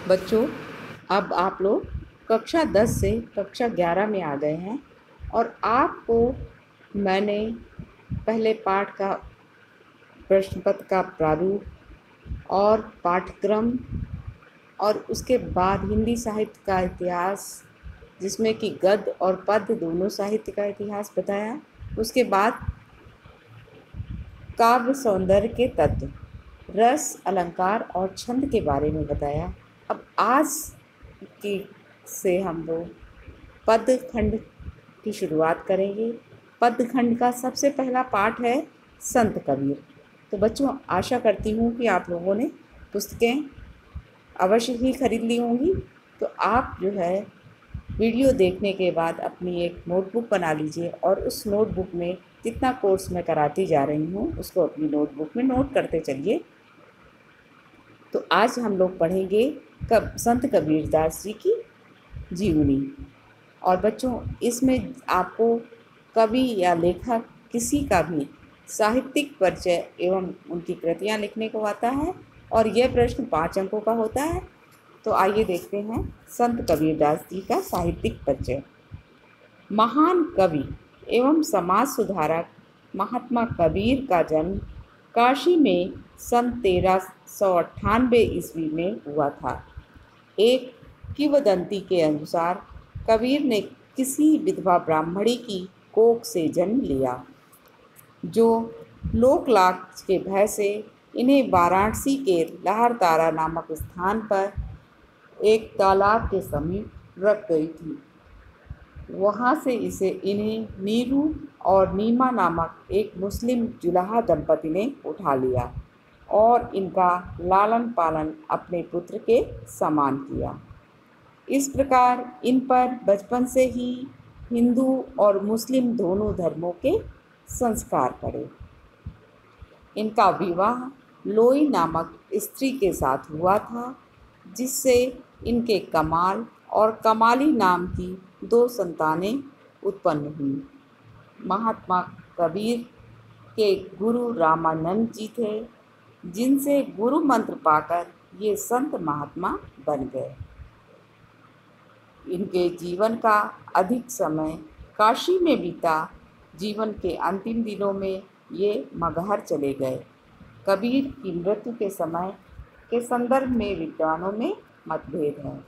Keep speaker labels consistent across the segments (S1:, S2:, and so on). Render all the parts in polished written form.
S1: बच्चों, अब आप लोग कक्षा 10 से कक्षा 11 में आ गए हैं और आपको मैंने पहले पाठ का प्रश्न पत्र का प्रारूप और पाठ्यक्रम और उसके बाद हिंदी साहित्य का इतिहास, जिसमें कि गद्य और पद्य दोनों साहित्य का इतिहास बताया। उसके बाद काव्य सौंदर्य के तत्व, रस, अलंकार और छंद के बारे में बताया। अब आज की से हम लोग पद्य खंड की शुरुआत करेंगे। पद्य खंड का सबसे पहला पाठ है संत कबीर। तो बच्चों, आशा करती हूँ कि आप लोगों ने पुस्तकें अवश्य ही खरीद ली होंगी। तो आप जो है वीडियो देखने के बाद अपनी एक नोटबुक बना लीजिए और उस नोटबुक में जितना कोर्स मैं कराती जा रही हूँ उसको अपनी नोटबुक में नोट करते चलिए। तो आज हम लोग पढ़ेंगे संत कबीरदास जी की जीवनी। और बच्चों, इसमें आपको कवि या लेखक किसी का भी साहित्यिक परिचय एवं उनकी कृतियाँ लिखने को आता है और यह प्रश्न 5 अंकों का होता है। तो आइए देखते हैं संत कबीरदास जी का साहित्यिक परिचय। महान कवि एवं समाज सुधारक महात्मा कबीर का जन्म काशी में सन 1398 ईस्वी में हुआ था। एक किंवदंती के अनुसार कबीर ने किसी विधवा ब्राह्मणी की कोख से जन्म लिया, जो लोकलाज के भय से इन्हें वाराणसी के लहरतारा नामक स्थान पर एक तालाब के समीप रख गई थी। वहाँ से इन्हें नीरू और नीमा नामक एक मुस्लिम जुलाहा दंपति ने उठा लिया और इनका लालन पालन अपने पुत्र के समान किया। इस प्रकार इन पर बचपन से ही हिंदू और मुस्लिम दोनों धर्मों के संस्कार पड़े। इनका विवाह लोई नामक स्त्री के साथ हुआ था, जिससे इनके कमाल और कमाली नाम की 2 संतानें उत्पन्न हुई। महात्मा कबीर के गुरु रामानंद जी थे, जिनसे गुरु मंत्र पाकर ये संत महात्मा बन गए। इनके जीवन का अधिक समय काशी में बीता। जीवन के अंतिम दिनों में ये मगहर चले गए। कबीर की मृत्यु के समय के संदर्भ में विद्वानों में मतभेद है।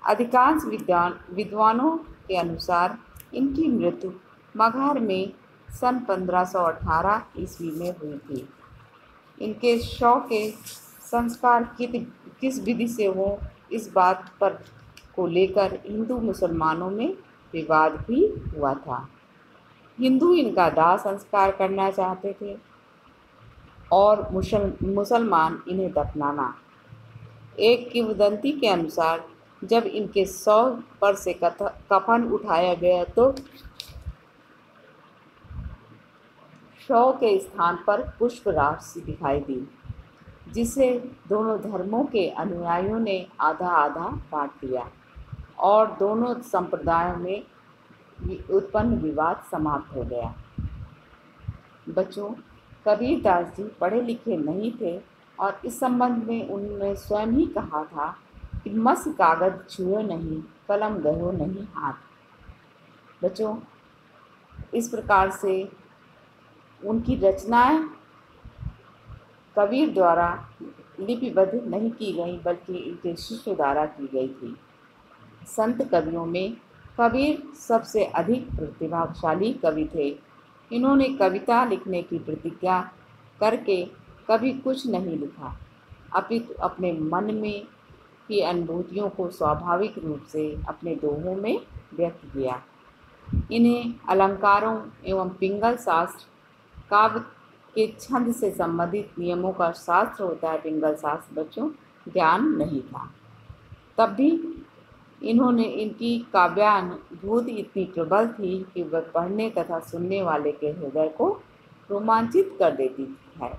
S1: अधिकांश विद्वानों के अनुसार इनकी मृत्यु मगहर में सन 1518 ईस्वी में हुई थी। इनके शव के संस्कार किस विधि से हो, इस बात पर को लेकर हिंदू मुसलमानों में विवाद भी हुआ था। हिंदू इनका दाह संस्कार करना चाहते थे और मुसलमान इन्हें दफनाना। एक किंवदंती के अनुसार जब इनके शव पर से कफन उठाया गया तो शव के स्थान पर पुष्प राशि दिखाई दी, जिसे दोनों धर्मों के अनुयायियों ने आधा आधा बांट लिया और दोनों संप्रदायों में उत्पन्न विवाद समाप्त हो गया। बच्चों, कबीरदास जी पढ़े लिखे नहीं थे और इस संबंध में उन्होंने स्वयं ही कहा था कि मस कागज छुए नहीं, कलम गयो नहीं हाथ। बच्चों, इस प्रकार से उनकी रचनाएं कबीर द्वारा लिपिबद्ध नहीं की गई, बल्कि इनके शिष्य द्वारा की गई थी। संत कवियों में कबीर सबसे अधिक प्रतिभाशाली कवि थे। इन्होंने कविता लिखने की प्रतिज्ञा करके कभी कुछ नहीं लिखा, अपितु अपने मन में की अनुभूतियों को स्वाभाविक रूप से अपने दोहों में व्यक्त किया। इन्हें अलंकारों एवं पिंगल शास्त्र, काव्य के छंद से संबंधित नियमों का शास्त्र होता है पिंगल शास्त्र, बच्चों, ज्ञान नहीं था। तब भी इनकी काव्यानुभूति इतनी प्रबल थी कि वह पढ़ने तथा सुनने वाले के हृदय को रोमांचित कर देती है।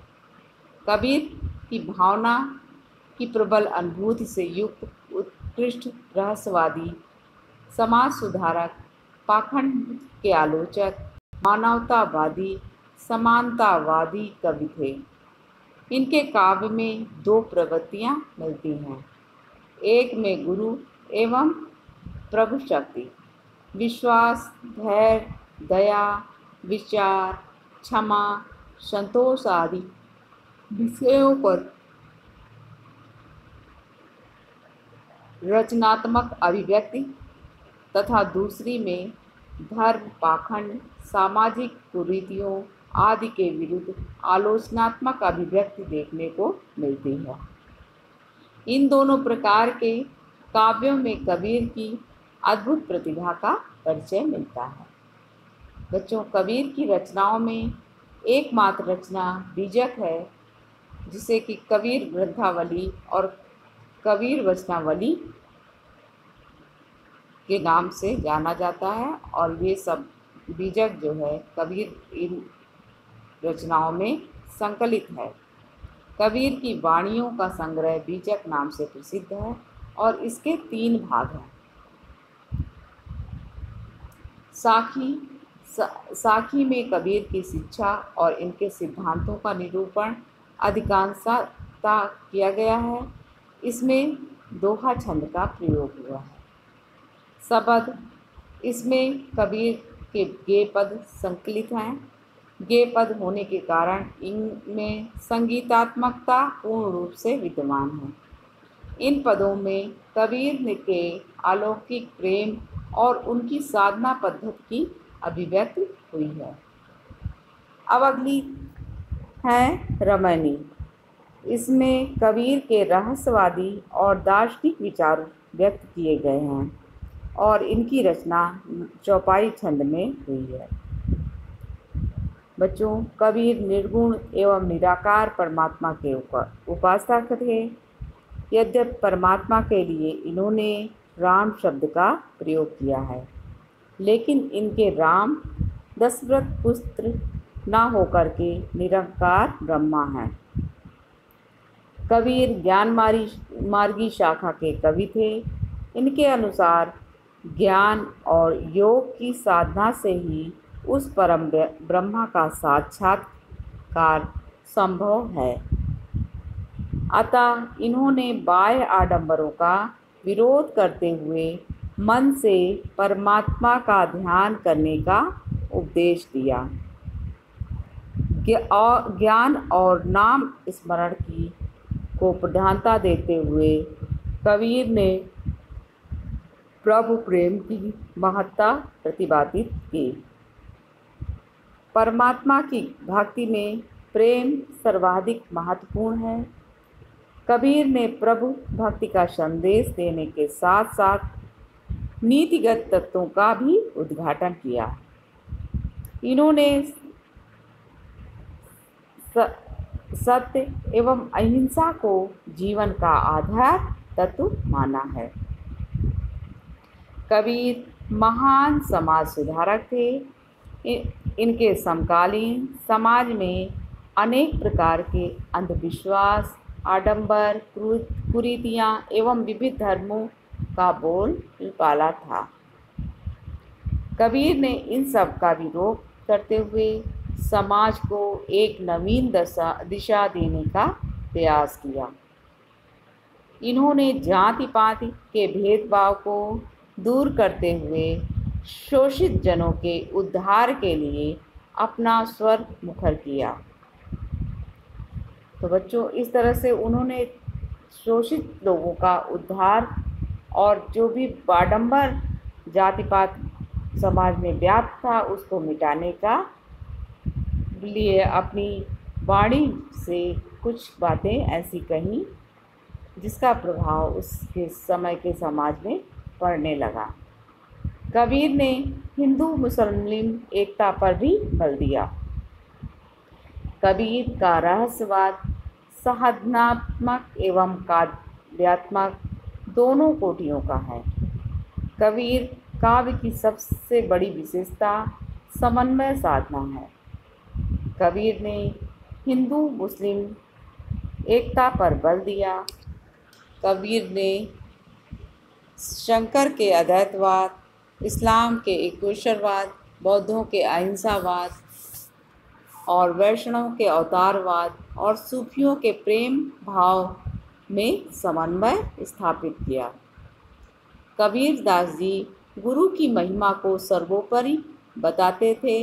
S1: कबीर की भावना की प्रबल अनुभूति से युक्त उत्कृष्ट रहस्यवादी, समाज सुधारक, पाखंड के आलोचक, मानवतावादी, समानतावादी कवि थे। इनके काव्य में 2 प्रवृत्तियाँ मिलती हैं। एक में गुरु एवं प्रभु शक्ति, विश्वास, धैर्य, दया, विचार, क्षमा, संतोष आदि विषयों पर रचनात्मक अभिव्यक्ति तथा दूसरी में धर्म, पाखंड, सामाजिक कुरीतियों आदि के विरुद्ध आलोचनात्मक अभिव्यक्ति देखने को मिलती है। इन दोनों प्रकार के काव्यों में कबीर की अद्भुत प्रतिभा का परिचय मिलता है। बच्चों, कबीर की रचनाओं में एकमात्र रचना बीजक है, जिसे कि कबीर ग्रंथावली और कबीर वचनावली के नाम से जाना जाता है। और ये सब बीजक जो है कबीर इन रचनाओं में संकलित है। कबीर की वाणियों का संग्रह बीजक नाम से प्रसिद्ध है और इसके 3 भाग हैं। साखी में कबीर की शिक्षा और इनके सिद्धांतों का निरूपण अधिकांशतः किया गया है। इसमें दोहा छंद का प्रयोग हुआ है। सबद, इसमें कबीर के गेय पद संकलित हैं। गेय पद होने के कारण इनमें संगीतात्मकता पूर्ण रूप से विद्यमान है। इन पदों में कबीर के अलौकिक प्रेम और उनकी साधना पद्धति की अभिव्यक्ति हुई है। अब अगली है रमैनी। इसमें कबीर के रहस्यवादी और दार्शनिक विचार व्यक्त किए गए हैं और इनकी रचना चौपाई छंद में हुई है। बच्चों, कबीर निर्गुण एवं निराकार परमात्मा के उपासक थे। यद्यपि परमात्मा के लिए इन्होंने राम शब्द का प्रयोग किया है, लेकिन इनके राम दशरथ पुत्र न होकर के निरंकार ब्रह्मा हैं। कबीर ज्ञान मार्गी शाखा के कवि थे। इनके अनुसार ज्ञान और योग की साधना से ही उस परम ब्रह्मा का साक्षात्कार संभव है। अतः इन्होंने बाह्य आडंबरों का विरोध करते हुए मन से परमात्मा का ध्यान करने का उपदेश दिया। ज्ञान और नाम स्मरण की को प्रधानता देते हुए कबीर ने प्रभु प्रेम की महत्ता प्रतिपादित की। परमात्मा की भक्ति में प्रेम सर्वाधिक महत्वपूर्ण है। कबीर ने प्रभु भक्ति का संदेश देने के साथ साथ नीतिगत तत्वों का भी उद्घाटन किया। इन्होंने सत्य एवं अहिंसा को जीवन का आधार तत्व माना है। कबीर महान समाज सुधारक थे। इनके समकालीन समाज में अनेक प्रकार के अंधविश्वास, आडंबर, कुरीतियाँ एवं विविध धर्मों का बोलबाला था। कबीर ने इन सब का विरोध करते हुए समाज को एक नवीन दिशा देने का प्रयास किया। इन्होंने जाति पाति के भेदभाव को दूर करते हुए शोषित जनों के उद्धार के लिए अपना स्वर मुखर किया। तो बच्चों, इस तरह से उन्होंने शोषित लोगों का उद्धार और जो भी आडंबर जाति पात समाज में व्याप्त था उसको मिटाने का लिए अपनी वाणी से कुछ बातें ऐसी कहीं जिसका प्रभाव उसके समय के समाज में पड़ने लगा। कबीर ने हिंदू मुस्लिम एकता पर भी बल दिया। कबीर का रहस्यवाद साधनात्मक एवं काव्यात्मक दोनों कोटियों का है। कबीर काव्य की सबसे बड़ी विशेषता समन्वय साधना है। कबीर ने हिंदू मुस्लिम एकता पर बल दिया। कबीर ने शंकर के अद्वैतवाद, इस्लाम के ईश्वरवाद, बौद्धों के अहिंसावाद और वैष्णव के अवतारवाद और सूफियों के प्रेम भाव में समन्वय स्थापित किया। कबीर दास जी गुरु की महिमा को सर्वोपरि बताते थे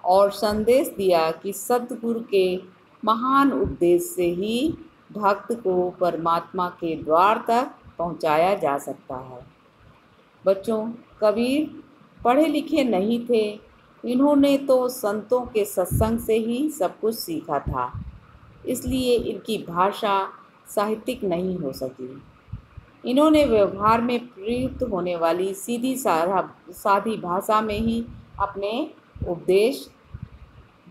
S1: और संदेश दिया कि सद्गुरु के महान उपदेश से ही भक्त को परमात्मा के द्वार तक पहुंचाया जा सकता है। बच्चों, कबीर पढ़े लिखे नहीं थे। इन्होंने तो संतों के सत्संग से ही सब कुछ सीखा था, इसलिए इनकी भाषा साहित्यिक नहीं हो सकी। इन्होंने व्यवहार में प्रयुक्त होने वाली सीधी सादी भाषा में ही अपने उपदेश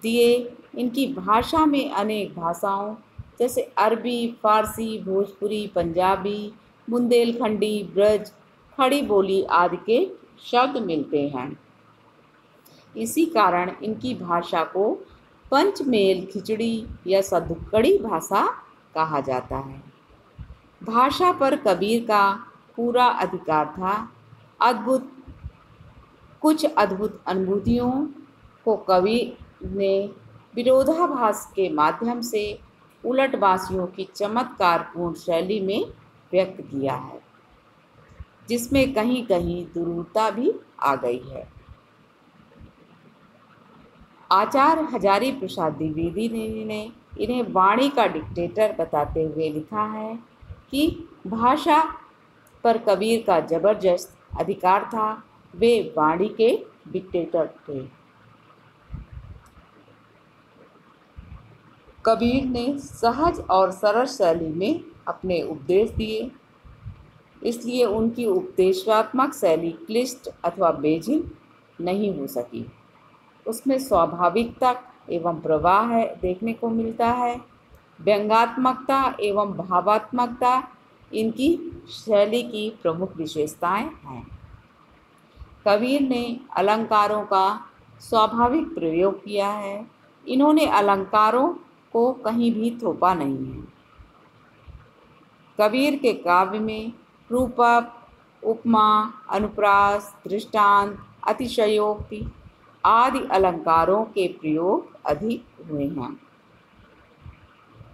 S1: दिए। इनकी भाषा में अनेक भाषाओं जैसे अरबी, फारसी, भोजपुरी, पंजाबी, बुंदेलखंडी, ब्रज, खड़ी बोली आदि के शब्द मिलते हैं। इसी कारण इनकी भाषा को पंचमेल खिचड़ी या सदुक्कड़ी भाषा कहा जाता है। भाषा पर कबीर का पूरा अधिकार था। कुछ अद्भुत अनुभूतियों को कबीर ने विरोधाभास के माध्यम से उलटवासियों की चमत्कारपूर्ण शैली में व्यक्त किया है, जिसमें कहीं कहीं दुरूहता भी आ गई है। आचार्य हजारी प्रसाद द्विवेदी ने इन्हें वाणी का डिक्टेटर बताते हुए लिखा है कि भाषा पर कबीर का जबरदस्त अधिकार था। वे वाणी के डिक्टेटर थे। कबीर ने सहज और सरल शैली में अपने उपदेश दिए, इसलिए उनकी उपदेशात्मक शैली क्लिष्ट अथवा बेझिल नहीं हो सकी। उसमें स्वाभाविकता एवं प्रवाह देखने को मिलता है। व्यंग्यात्मकता एवं भावात्मकता इनकी शैली की प्रमुख विशेषताएं हैं। कबीर ने अलंकारों का स्वाभाविक प्रयोग किया है। इन्होंने अलंकारों को कहीं भी थोपा नहीं है। कबीर के काव्य में रूपक, उपमा, अनुप्रास, दृष्टांत, अतिशयोक्ति आदि अलंकारों के प्रयोग अधिक हुए हैं।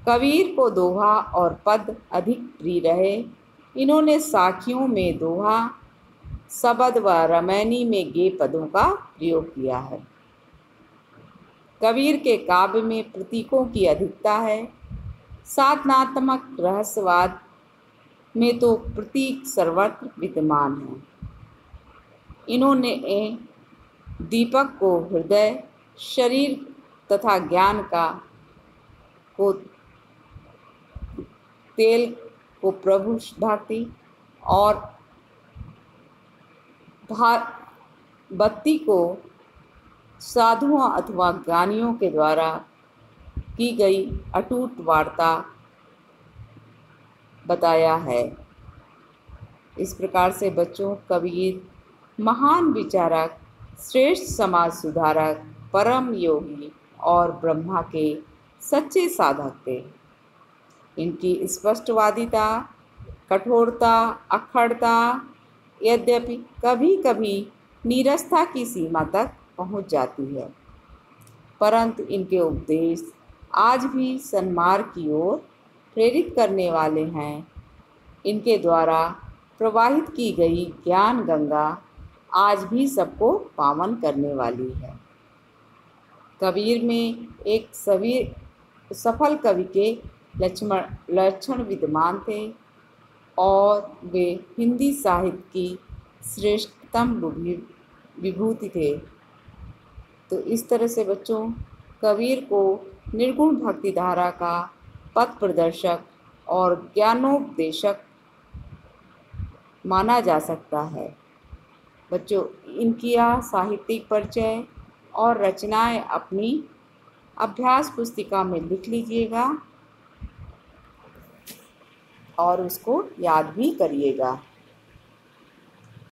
S1: कबीर को दोहा और पद अधिक प्रिय रहे। इन्होंने साखियों में दोहा, शबद व रमैनी में गे पदों का प्रयोग किया है। कबीर के काव्य में प्रतीकों की अधिकता है। साधनात्मक रहस्यवाद में तो प्रतीक सर्वत्र विद्यमान है। इन्होंने दीपक को हृदय, शरीर तथा ज्ञान को तेल को प्रभु भक्ति और बत्ती को साधुओं अथवा ज्ञानियों के द्वारा की गई अटूट वार्ता बताया है। इस प्रकार से बच्चों, कबीर महान विचारक, श्रेष्ठ समाज सुधारक, परम योगी और ब्रह्मा के सच्चे साधक थे। इनकी स्पष्टवादिता, कठोरता, अखड़ता यद्यपि कभी कभी नीरसता की सीमा तक पहुंच जाती है, परंतु इनके उपदेश आज भी सन्मार्ग की ओर प्रेरित करने वाले हैं। इनके द्वारा प्रवाहित की गई ज्ञान गंगा आज भी सबको पावन करने वाली है। कबीर में एक सफल कवि के लक्षण विद्यमान थे और वे हिंदी साहित्य की श्रेष्ठतम विभूति थे। तो इस तरह से बच्चों, कबीर को निर्गुण भक्ति धारा का पथ प्रदर्शक और ज्ञानोपदेशक माना जा सकता है। बच्चों, इनकी साहित्यिक परिचय और रचनाएं अपनी अभ्यास पुस्तिका में लिख लीजिएगा और उसको याद भी करिएगा।